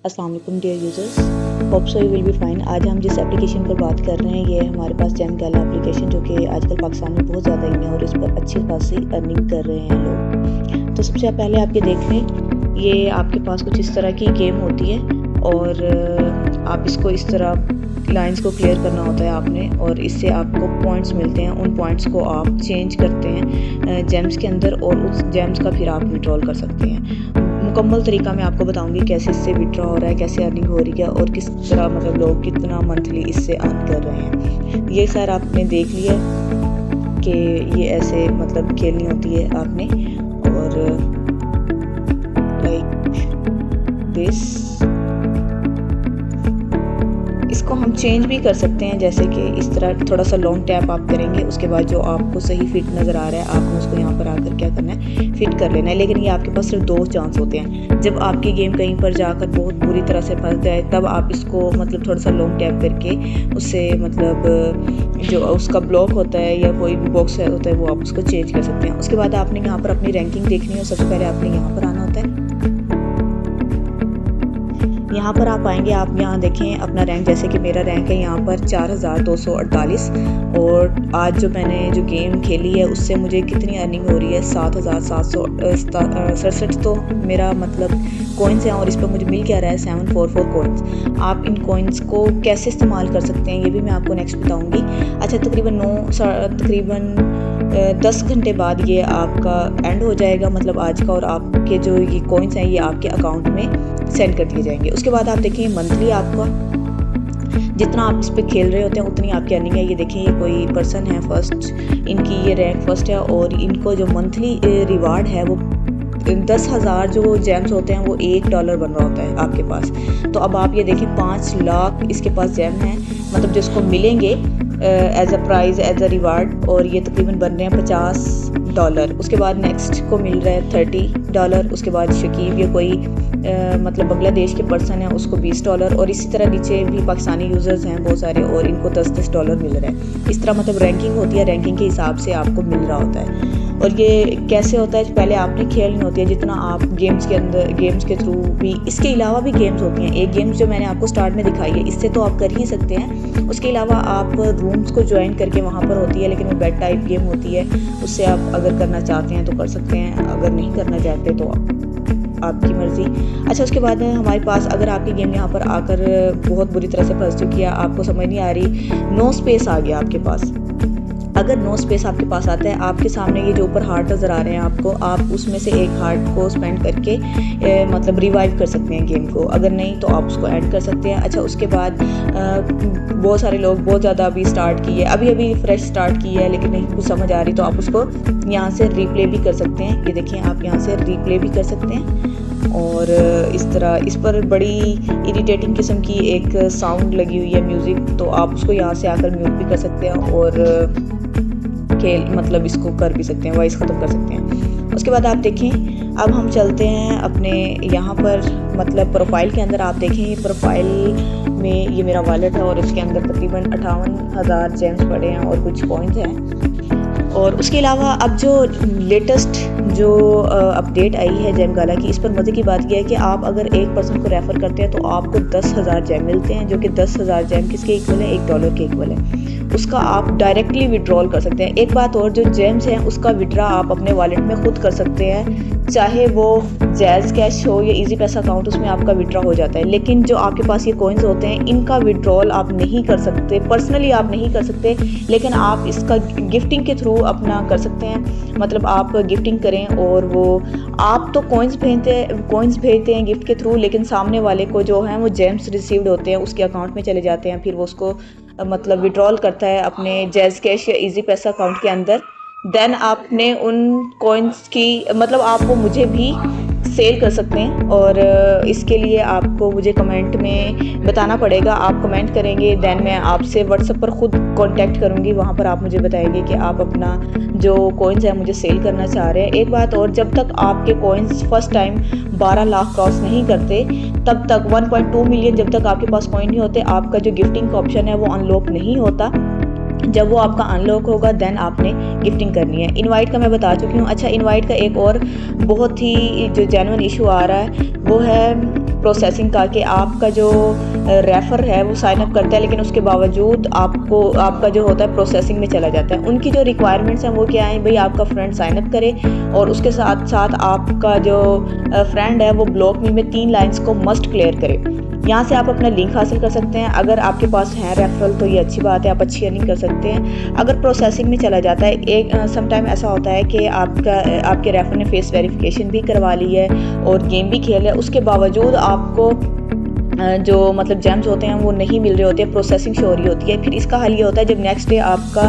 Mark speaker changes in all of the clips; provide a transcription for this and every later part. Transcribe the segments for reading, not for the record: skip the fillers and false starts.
Speaker 1: अस्सलाम वालेकुम dear users, hope so you will be fine. आज हम जिस एप्लीकेशन पर बात कर रहे हैं ये है हमारे पास जेम गैला एप्लीकेशन, जो कि आजकल पाकिस्तान में बहुत ज़्यादा इन है और इस पर अच्छी खासी अर्निंग कर रहे हैं लोग। तो सबसे पहले आप ये देख लें, ये आपके पास कुछ इस तरह की गेम होती है और आप इसको इस तरह लाइंस को क्लियर करना होता है आपने, और इससे आपको पॉइंट्स मिलते हैं। उन पॉइंट्स को आप चेंज करते हैं जेम्स के अंदर और उस जेम्स का फिर आप विड्रॉल कर सकते हैं। मुकम्मल तरीका मैं आपको बताऊंगी कैसे इससे विड्रॉ हो रहा है, कैसे अर्निंग हो रही है और किस तरह मतलब लोग कितना मंथली इससे अर्न कर रहे हैं। ये खैर आपने देख लिया कि ये ऐसे मतलब खेलनी होती है आपने, और लाइक दिस इसको हम चेंज भी कर सकते हैं, जैसे कि इस तरह थोड़ा सा लॉन्ग टैप आप करेंगे, उसके बाद जो आपको सही फिट नज़र आ रहा है आपने उसको यहाँ पर आकर क्या करना है, फिट कर लेना है। लेकिन ये आपके पास सिर्फ 2 चांस होते हैं। जब आपकी गेम कहीं पर जाकर बहुत बुरी तरह से फंस जाए तब आप इसको मतलब थोड़ा सा लॉन्ग टैप करके उससे मतलब जो उसका ब्लॉक होता है या कोई भी बॉक्स होता है वो आप उसको चेंज कर सकते हैं। उसके बाद आपने यहाँ पर अपनी रैंकिंग देखनी है। सबसे पहले आपने यहाँ पर आना होता है। यहाँ पर आप आएंगे, आप यहाँ देखें अपना रैंक, जैसे कि मेरा रैंक है यहाँ पर 4248, और आज जो मैंने जो गेम खेली है उससे मुझे कितनी अर्निंग हो रही है 7767। तो मेरा मतलब कॉइन्स हैं और इस पर मुझे मिल क्या रहा है 744 कॉइन्स। आप इन कॉइन्स को कैसे इस्तेमाल कर सकते हैं ये भी मैं आपको नेक्स्ट बताऊँगी। अच्छा, तकरीबन 10 घंटे बाद ये आपका एंड हो जाएगा, मतलब आज का, और आपके जो ये कॉइन्स हैं ये आपके अकाउंट में सेंड कर दिए जाएंगे। उसके बाद आप देखिए मंथली आपका जितना आप इस पे खेल रहे होते हैं उतनी आपकी अर्निंग है। ये देखिए ये कोई पर्सन है फर्स्ट, इनकी ये रैंक फर्स्ट है और इनको जो मंथली रिवार्ड है वो 10,000 जो जेम्स होते हैं वो $1 बन रहा होता है आपके पास। तो अब आप ये देखिए 5 लाख इसके पास जेम हैं, मतलब जिसको मिलेंगे as a prize, as a reward, और ये तकरीबन बन रहे हैं $50। उसके बाद नेक्स्ट को मिल रहा है $30। उसके बाद शकीब ये कोई मतलब बांग्लादेश के पर्सन है उसको $20, और इसी तरह नीचे भी पाकिस्तानी यूज़र्स हैं बहुत सारे और इनको $10 मिल रहा है। इस तरह मतलब रैंकिंग होती है, रैंकिंग के हिसाब से आपको मिल रहा होता है। और ये कैसे होता है, पहले आपने खेलनी होती है जितना आप गेम्स के अंदर, गेम्स के थ्रू भी, इसके अलावा भी गेम्स होती हैं। एक गेम्स जो मैंने आपको स्टार्ट में दिखाई है इससे तो आप कर ही सकते हैं। उसके अलावा आप रूम्स को ज्वाइन करके वहाँ पर होती है, लेकिन वो बेड टाइप गेम होती है, उससे आप अगर करना चाहते हैं तो कर सकते हैं, अगर नहीं करना चाहते तो आपकी मर्ज़ी। अच्छा, उसके बाद हमारे पास अगर आपकी गेम यहाँ पर आकर बहुत बुरी तरह से फंस चुकी है, आपको समझ नहीं आ रही, नो स्पेस आ गया आपके पास, अगर नो स्पेस आपके पास आता है, आपके सामने ये जो ऊपर हार्ट नज़र आ रहे हैं आपको, आप उसमें से एक हार्ट को स्पेंड करके मतलब रिवाइव कर सकते हैं गेम को, अगर नहीं तो आप उसको ऐड कर सकते हैं। अच्छा, उसके बाद बहुत सारे लोग बहुत ज़्यादा अभी स्टार्ट की है, अभी फ्रेश स्टार्ट की है लेकिन नहीं कुछ समझ आ रही, तो आप उसको यहाँ से रिप्ले भी कर सकते हैं। ये देखिए आप यहाँ से रिप्ले भी कर सकते हैं, और इस तरह इस पर बड़ी इरिटेटिंग किस्म की एक साउंड लगी हुई है म्यूज़िक, तो आप उसको यहाँ से आकर म्यूट भी कर सकते हैं और खेल मतलब इसको कर भी सकते हैं, वॉइस ख़त्म कर सकते हैं। उसके बाद आप देखें, अब हम चलते हैं अपने यहाँ पर मतलब प्रोफाइल के अंदर। आप देखें ये प्रोफाइल में ये मेरा वॉलेट है और इसके अंदर तकरीबन 58,000 जेम्स पड़े हैं और कुछ कॉइन्स हैं। और उसके अलावा अब जो लेटेस्ट जो अपडेट आई है जेम गाला की, इस पर मज़े की बात यह है कि आप अगर एक पर्सन को रेफ़र करते हैं तो आपको 10,000 जेम मिलते हैं, जो कि 10,000 जेम किसके इक्वल है, $1 के इक्वल है। उसका आप डायरेक्टली विड्रॉल कर सकते हैं। एक बात और, जो जेम्स हैं उसका विड्रा आप अपने वॉलेट में खुद कर सकते हैं, चाहे वो जैज़ कैश हो या इजी पैसा अकाउंट, उसमें आपका विड्रा हो जाता है। लेकिन जो आपके पास ये कॉइन्स होते हैं इनका विड्रॉल आप नहीं कर सकते, पर्सनली आप नहीं कर सकते, लेकिन आप इसका गिफ्टिंग के थ्रू अपना कर सकते हैं। मतलब आप गिफ्टिंग करें और वो आप तो कॉइन्स भेजते हैं गिफ्ट के थ्रू, लेकिन सामने वाले को जो है वो जेम्स रिसीव्ड होते हैं उसके अकाउंट में चले जाते हैं, फिर वो उसको मतलब विड्रॉल करता है अपने जैज़ कैश या इजी पैसा अकाउंट के अंदर। देन आपने उन कॉइन्स की मतलब आप वो मुझे भी सेल कर सकते हैं, और इसके लिए आपको मुझे कमेंट में बताना पड़ेगा। आप कमेंट करेंगे, देन मैं आपसे व्हाट्सएप पर ख़ुद कांटेक्ट करूँगी, वहाँ पर आप मुझे बताएंगे कि आप अपना जो कॉइन्स है मुझे सेल करना चाह रहे हैं। एक बात और, जब तक आपके coins first time 12 lakh cross नहीं करते तब तक 1.2 मिलियन जब तक आपके पास कॉइन नहीं होते, आपका जो गिफ्टिंग का ऑप्शन है वो अनलॉक नहीं होता। जब वो आपका अनलॉक होगा देन आपने गिफ्टिंग करनी है। इनवाइट का मैं बता चुकी हूँ। अच्छा, इनवाइट का एक और बहुत ही जो जेन्युइन इशू आ रहा है वो है प्रोसेसिंग का कि आपका जो रेफ़र है वो साइन अप करता है, लेकिन उसके बावजूद आपका जो होता है प्रोसेसिंग में चला जाता है। उनकी जो रिक्वायरमेंट्स हैं वो क्या है भाई, आपका फ्रेंड साइन अप करे और उसके साथ साथ आपका जो फ्रेंड है वो ब्लॉक मी में 3 लाइन्स को मस्ट क्लियर करे। यहाँ से आप अपना लिंक हासिल कर सकते हैं। अगर आपके पास है रेफरल तो ये अच्छी बात है, आप अच्छी अर्निंग कर सकते हैं। अगर प्रोसेसिंग में चला जाता है, एक समटाइम ऐसा होता है कि आपके रेफर ने फेस वेरिफिकेशन भी करवा ली है और गेम भी खेल है, उसके बावजूद आपको जो मतलब जेम्स होते हैं वो नहीं मिल रहे होते, प्रोसेसिंग शो हो रही होती है। फिर इसका हल ये होता है, जब नेक्स्ट डे आपका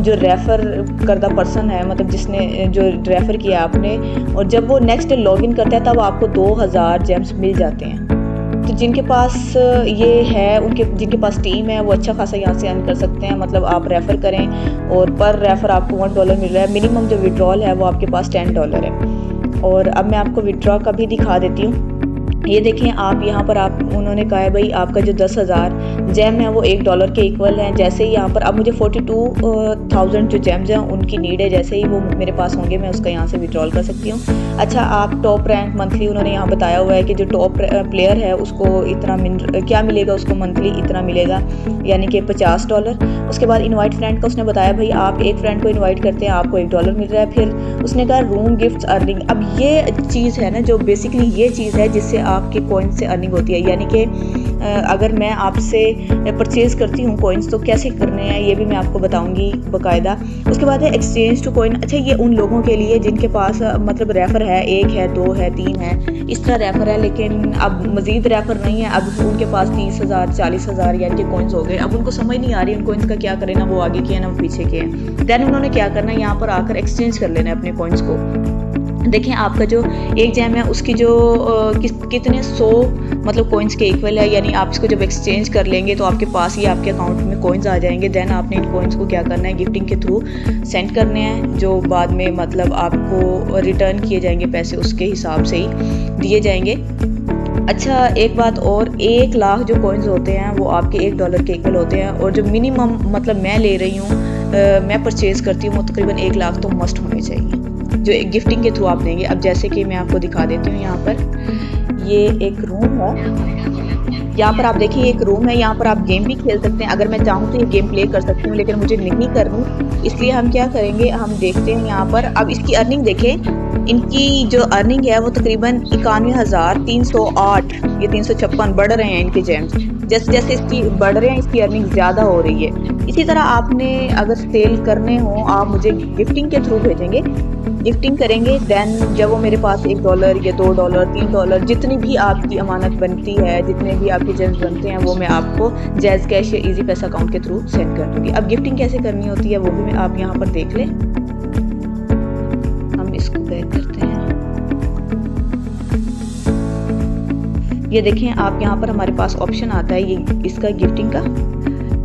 Speaker 1: जो रेफ़र करदा पर्सन है, मतलब जिसने जो रेफ़र किया आपने, और जब वो नेक्स्ट डे लॉगिन करता है तब आपको 2000 जेम्स मिल जाते हैं। तो जिनके पास ये है, जिनके पास टीम है वो अच्छा खासा यहाँ से अर्न कर सकते हैं। मतलब आप रेफ़र करें और पर रेफ़र आपको $1 मिल रहा है। मिनिमम जो विड्रॉल है वो आपके पास $10 है। और अब मैं आपको विड्रॉ का भी दिखा देती हूँ। ये देखें आप यहाँ पर, उन्होंने कहा है भाई आपका जो 10,000 जेम है वो $1 के इक्वल है। जैसे ही यहाँ पर अब मुझे 42,000 जो जेम्स हैं उनकी नीड है, जैसे ही वो मेरे पास होंगे मैं उसका यहाँ से विड्रॉल कर सकती हूँ। अच्छा, आप टॉप रैंक मंथली, उन्होंने यहाँ बताया हुआ है कि जो टॉप प्लेयर है उसको इतना क्या मिलेगा, उसको मंथली इतना मिलेगा, यानी कि $50। उसके बाद इनवाइट फ्रेंड का उसने बताया भाई आप एक फ्रेंड को इनवाइट करते हैं आपको $1 मिल रहा है। फिर उसने कहा रूम गिफ्ट्स अर्निंग। अब ये चीज़ है ना, जो बेसिकली ये चीज़ है जिससे आपके कॉइन से अर्निंग होती है। यानी कि अगर मैं आपसे परचेज़ करती हूँ कॉइन्स तो कैसे करने हैं ये भी मैं आपको बताऊंगी बाकायदा। उसके बाद है एक्सचेंज टू कॉइन। अच्छा, ये उन लोगों के लिए जिनके पास मतलब रेफ़र है, 1 है, 2 है, 3 है, इस तरह रेफ़र है, लेकिन अब मज़ीद रेफ़र नहीं है। अब उनके पास 30,000 40,000 यानी कि कॉइन्स हो गए। अब उनको समझ नहीं आ रही उन कॉइन्स का क्या करें, ना वो आगे के हैं ना वो पीछे के हैं। देन उन्होंने क्या करना है, यहाँ पर आकर एक्सचेंज कर लेना है अपने कॉइन्स को। देखें आपका जो एक जेम है उसकी जो कितने 100 मतलब कॉइन्स के इक्वल है। यानी आप इसको जब एक्सचेंज कर लेंगे तो आपके पास ही आपके अकाउंट में कॉइन्स आ जाएंगे। देन आपने इन कॉइन्स को क्या करना है, गिफ्टिंग के थ्रू सेंड करने हैं, जो बाद में मतलब आपको रिटर्न किए जाएंगे, पैसे उसके हिसाब से ही दिए जाएंगे। अच्छा, एक बात और, 1 लाख जो कॉइन्स होते हैं वो आपके $1 के इक्वल होते हैं। और जो मिनिमम मतलब मैं ले रही हूँ, मैं परचेज़ करती हूँ, वो तकरीबन 1 लाख तो मस्ट होने चाहिए जो गिफ्टिंग के थ्रू आप देंगे। अब जैसे कि मैं आपको दिखा देती हूँ, यहाँ पर ये एक रूम है, यहाँ पर आप देखिए एक रूम है, यहाँ पर आप गेम भी खेल सकते हैं। अगर मैं चाहूँ तो ये गेम प्ले कर सकती हूँ, लेकिन मुझे नहीं करनी, इसलिए हम क्या करेंगे, हम देखते हैं यहाँ पर। अब इसकी अर्निंग देखें, इनकी जो अर्निंग है वो तकरीबन 91,308 ये 356 बढ़ रहे हैं इनके जेम्स। जैसे जैसे इसकी बढ़ रहे हैं इसकी अर्निंग ज़्यादा हो रही है। इसी तरह आपने अगर सेल करने हो, आप मुझे गिफ्टिंग के थ्रू भेजेंगे, गिफ्टिंग करेंगे। देन जब वो मेरे पास $1 या $2 $3 जितनी भी आपकी अमानत बनती है, जितने भी आपके जेम्स बनते हैं, वो मैं आपको जैज़ कैश या इजी पैसा अकाउंट के थ्रू सेंड कर दूँगी। अब गिफ्टिंग कैसे करनी होती है वो भी आप यहाँ पर देख लें। हम इसको बैक करते हैं। ये देखें आप, यहाँ पर हमारे पास ऑप्शन आता है ये इसका गिफ्टिंग का।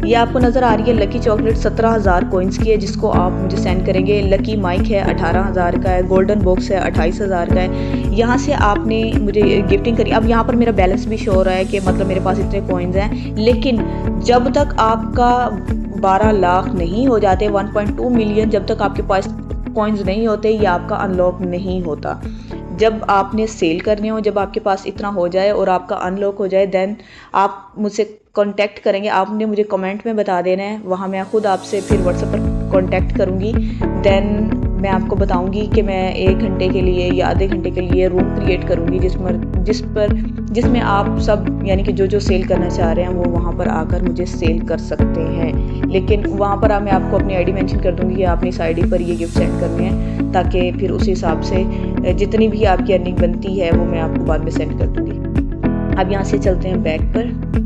Speaker 1: ये आपको नज़र आ रही है लकी चॉकलेट 17,000 कॉइन्स की है, जिसको आप मुझे सेंड करेंगे। लकी माइक है 18,000 का है। गोल्डन बॉक्स है 28,000 का है। यहाँ से आपने मुझे गिफ्टिंग करी। अब यहाँ पर मेरा बैलेंस भी शो हो रहा है कि मतलब मेरे पास इतने कॉइन्स हैं, लेकिन जब तक आपका 12 लाख नहीं हो जाते, 1.2 मिलियन जब तक आपके पास कॉइन्स नहीं होते, ये आपका अनलॉक नहीं होता। जब आपने सेल करने हो, जब आपके पास इतना हो जाए और आपका अनलॉक हो जाए, देन आप मुझसे कांटेक्ट करेंगे। आपने मुझे कमेंट में बता देना है, वहाँ मैं खुद आपसे फिर व्हाट्सएप पर कांटेक्ट करूँगी। देन मैं आपको बताऊँगी कि मैं 1 घंटे के लिए या आधे घंटे के लिए रूम क्रिएट करूँगी जिसमें आप सब यानी कि जो सेल करना चाह रहे हैं वो वहाँ पर आकर मुझे सेल कर सकते हैं। लेकिन वहाँ पर मैं आपको अपनी आईडी मेंशन कर दूँगी कि आपने इस आईडी पर ये गिफ्ट सेंड करने हैं, ताकि फिर उस हिसाब से जितनी भी आपकी अर्निंग बनती है वो मैं आपको बाद में सेंड कर दूँगी। अब यहाँ से चलते हैं बैक पर।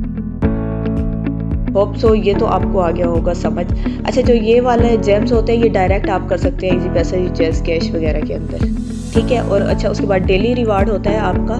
Speaker 1: होप सो ये तो आपको आ गया होगा समझ। अच्छा, जो ये वाले जेम्स होते हैं ये डायरेक्ट आप कर सकते हैं इजी पैसा, जैज़ कैश वगैरह के अंदर, ठीक है। और अच्छा, उसके बाद डेली रिवार्ड होता है आपका,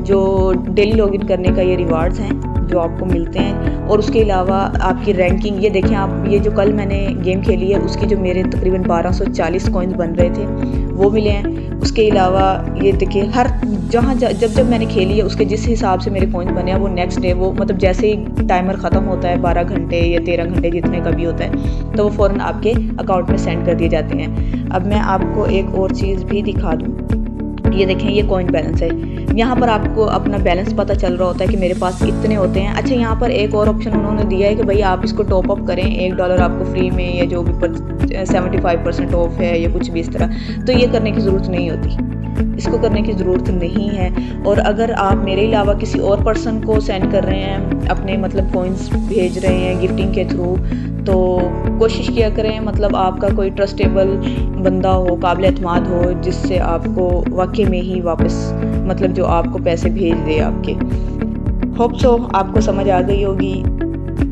Speaker 1: जो डेली लॉगिन करने का ये रिवार्ड्स हैं जो आपको मिलते हैं। और उसके अलावा आपकी रैंकिंग, ये देखें आप, ये जो कल मैंने गेम खेली है उसकी जो मेरे तकरीबन 1240 कॉइन्स बन रहे थे वो मिले हैं। उसके अलावा ये देखिए हर जब मैंने खेली है उसके जिस हिसाब से मेरे कॉइन्स बने हैं वो नेक्स्ट डे वो मतलब जैसे ही टाइमर ख़त्म होता है 12 घंटे या 13 घंटे जितने का भी होता है, तो वो फ़ौरन आपके अकाउंट में सेंड कर दिए जाते हैं। अब मैं आपको एक और चीज़ भी दिखा दूँ। ये देखें, ये कॉइन बैलेंस है। यहाँ पर आपको अपना बैलेंस पता चल रहा होता है कि मेरे पास इतने होते हैं। अच्छा, यहाँ पर एक और ऑप्शन उन्होंने दिया है कि भाई आप इसको टॉप अप करें, $1 आपको फ्री में, या जो भी 75% ऑफ है या कुछ भी इस तरह। तो ये करने की ज़रूरत नहीं होती, इसको करने की ज़रूरत नहीं है। और अगर आप मेरे अलावा किसी और पर्सन को सेंड कर रहे हैं, अपने मतलब कॉइन्स भेज रहे हैं गिफ्टिंग के थ्रू, तो कोशिश किया करें मतलब आपका कोई ट्रस्टेबल बंदा हो, काबिल एतमाद हो, जिससे आपको वाकई में ही वापस मतलब जो आपको पैसे भेज दे आपके। होप सो आपको समझ आ गई होगी।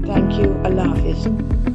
Speaker 1: Thank you. अल्लाह हाफिज़।